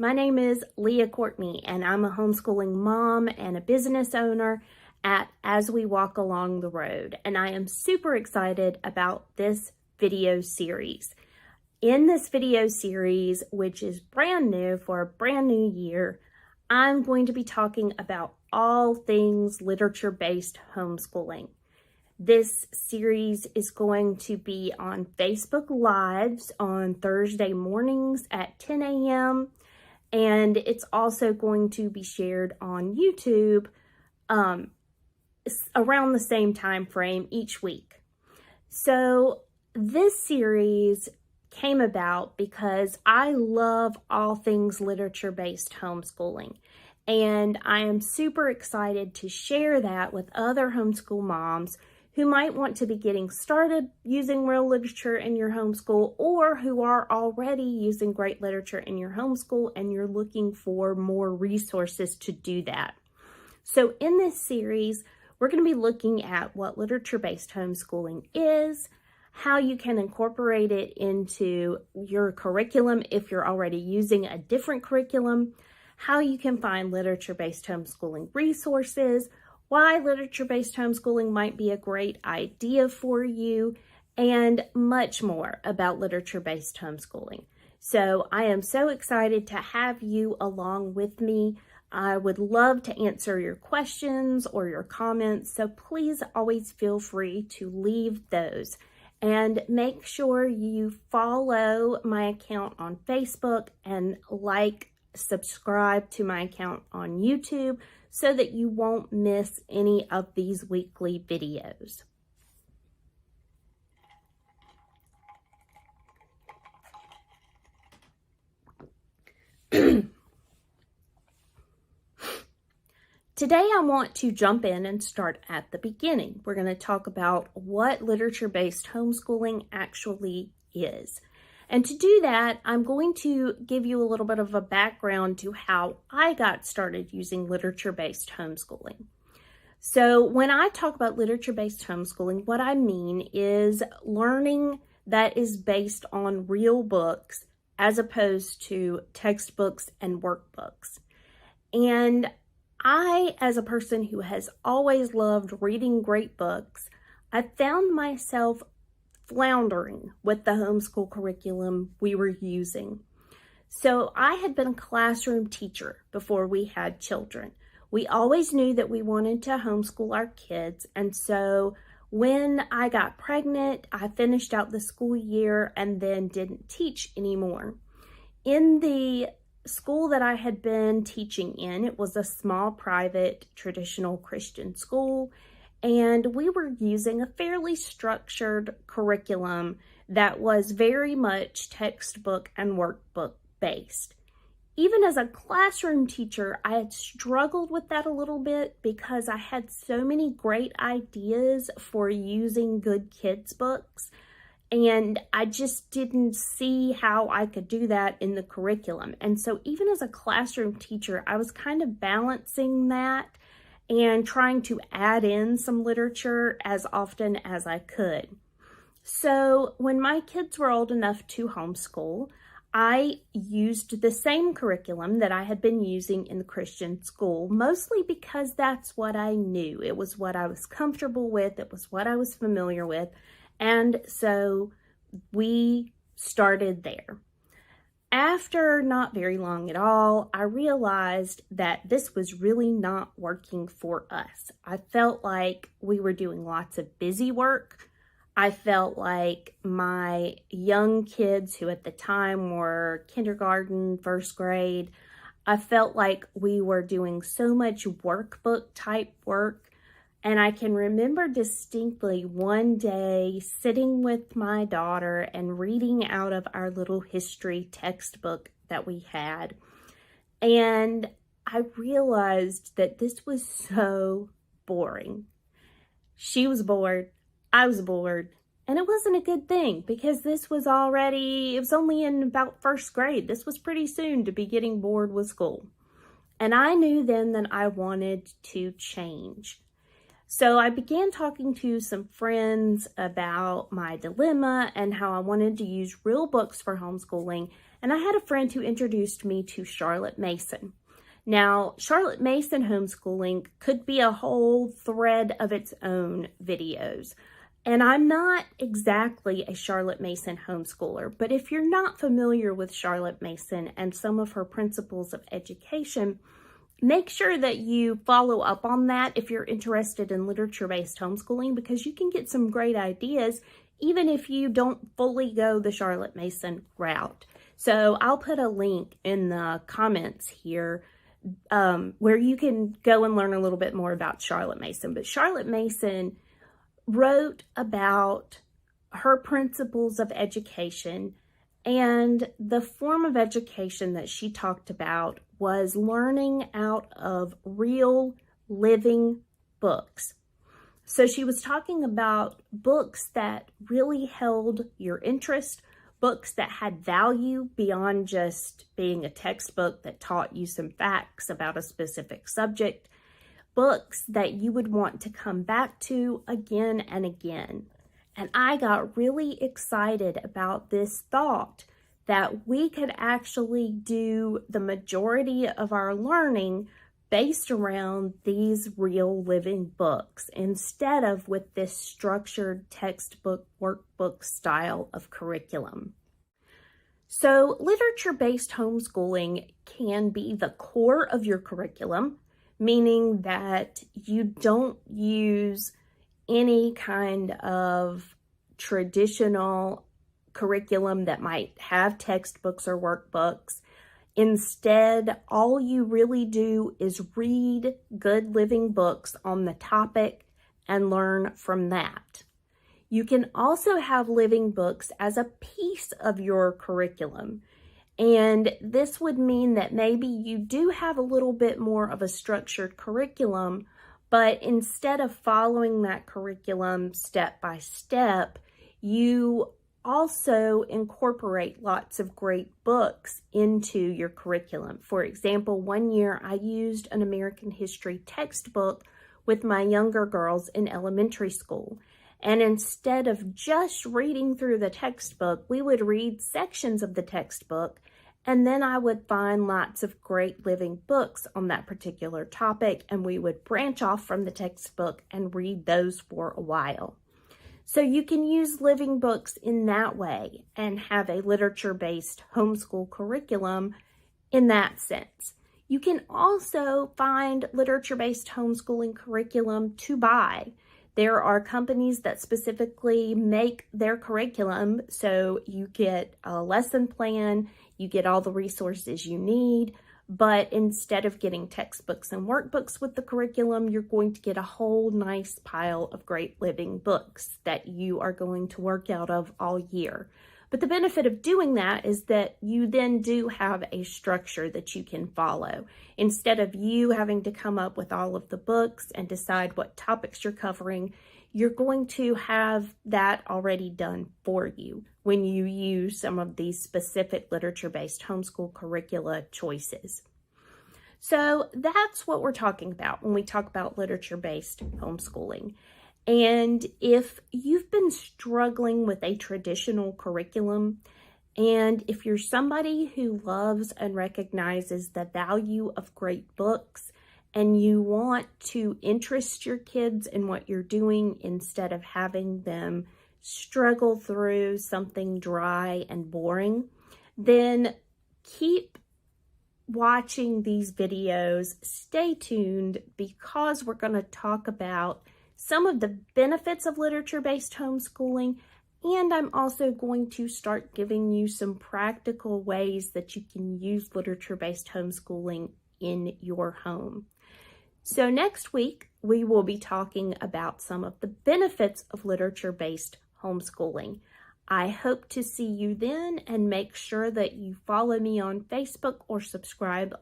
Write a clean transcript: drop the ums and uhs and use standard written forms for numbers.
My name is Leah Courtney, and I'm a homeschooling mom and a business owner at As We Walk Along the Road, and I am super excited about this video series. In this video series, which is brand new for a brand new year, I'm going to be talking about all things literature-based homeschooling. This series is going to be on Facebook Lives on Thursday mornings at 10 a.m. And it's also going to be shared on YouTube around the same time frame each week. So this series came about because I love all things literature-based homeschooling. And I am super excited to share that with other homeschool moms who might want to be getting started using real literature in your homeschool, or who are already using great literature in your homeschool and you're looking for more resources to do that. So in this series, we're going to be looking at what literature-based homeschooling is, how you can incorporate it into your curriculum if you're already using a different curriculum, how you can find literature-based homeschooling resources, why literature-based homeschooling might be a great idea for you, and much more about literature-based homeschooling. So I am so excited to have you along with me. I would love to answer your questions or your comments, so please always feel free to leave those. And make sure you follow my account on Facebook and subscribe to my account on YouTube so that you won't miss any of these weekly videos. Today I want to jump in and start at the beginning. We're going to talk about what literature-based homeschooling actually is. And to do that, I'm going to give you a little bit of a background to how I got started using literature-based homeschooling. So when I talk about literature-based homeschooling, what I mean is learning that is based on real books as opposed to textbooks and workbooks. And I, as a person who has always loved reading great books, I found myself floundering with the homeschool curriculum we were using. So I had been a classroom teacher before we had children. We always knew that we wanted to homeschool our kids, and so when I got pregnant, I finished out the school year and then didn't teach anymore. In the school that I had been teaching in, it was a small private traditional Christian school, and we were using a fairly structured curriculum that was very much textbook and workbook based. Even as a classroom teacher, I had struggled with that a little bit because I had so many great ideas for using good kids' books, and I just didn't see how I could do that in the curriculum. And so even as a classroom teacher, I was kind of balancing that and trying to add in some literature as often as I could. So when my kids were old enough to homeschool, I used the same curriculum that I had been using in the Christian school, mostly because that's what I knew. It was what I was comfortable with. It was what I was familiar with. And so we started there. After not very long at all, I realized that this was really not working for us. I felt like we were doing lots of busy work. I felt like my young kids, who at the time were kindergarten, first grade, I felt like we were doing so much workbook type work. And I can remember distinctly one day sitting with my daughter and reading out of our little history textbook that we had. And I realized that this was so boring. She was bored, I was bored, and it wasn't a good thing because it was only in about first grade. This was pretty soon to be getting bored with school. And I knew then that I wanted to change. So I began talking to some friends about my dilemma and how I wanted to use real books for homeschooling. And I had a friend who introduced me to Charlotte Mason. Now, Charlotte Mason homeschooling could be a whole thread of its own videos. And I'm not exactly a Charlotte Mason homeschooler, but if you're not familiar with Charlotte Mason and some of her principles of education, make sure that you follow up on that if you're interested in literature-based homeschooling, because you can get some great ideas even if you don't fully go the Charlotte Mason route. So I'll put a link in the comments here where you can go and learn a little bit more about Charlotte Mason. But Charlotte Mason wrote about her principles of education, and the form of education that she talked about was learning out of real living books. So she was talking about books that really held your interest, books that had value beyond just being a textbook that taught you some facts about a specific subject, books that you would want to come back to again and again. And I got really excited about this thought that we could actually do the majority of our learning based around these real living books instead of with this structured textbook workbook style of curriculum. So literature-based homeschooling can be the core of your curriculum, meaning that you don't use any kind of traditional curriculum that might have textbooks or workbooks. Instead, all you really do is read good living books on the topic and learn from that. You can also have living books as a piece of your curriculum. And this would mean that maybe you do have a little bit more of a structured curriculum, but instead of following that curriculum step by step, you also incorporate lots of great books into your curriculum. For example, one year I used an American history textbook with my younger girls in elementary school. And instead of just reading through the textbook, we would read sections of the textbook, and then I would find lots of great living books on that particular topic, and we would branch off from the textbook and read those for a while. So you can use living books in that way and have a literature-based homeschool curriculum in that sense. You can also find literature-based homeschooling curriculum to buy. There are companies that specifically make their curriculum, so you get a lesson plan, you get all the resources you need, but instead of getting textbooks and workbooks with the curriculum, you're going to get a whole nice pile of great living books that you are going to work out of all year. But the benefit of doing that is that you then do have a structure that you can follow. Instead of you having to come up with all of the books and decide what topics you're covering, you're going to have that already done for you when you use some of these specific literature-based homeschool curricula choices. So that's what we're talking about when we talk about literature-based homeschooling. And if you've been struggling with a traditional curriculum, and if you're somebody who loves and recognizes the value of great books, and you want to interest your kids in what you're doing instead of having them struggle through something dry and boring, then keep watching these videos. Stay tuned, because we're going to talk about some of the benefits of literature-based homeschooling, and I'm also going to start giving you some practical ways that you can use literature-based homeschooling in your home. So next week, we will be talking about some of the benefits of literature-based homeschooling. I hope to see you then, and make sure that you follow me on Facebook or subscribe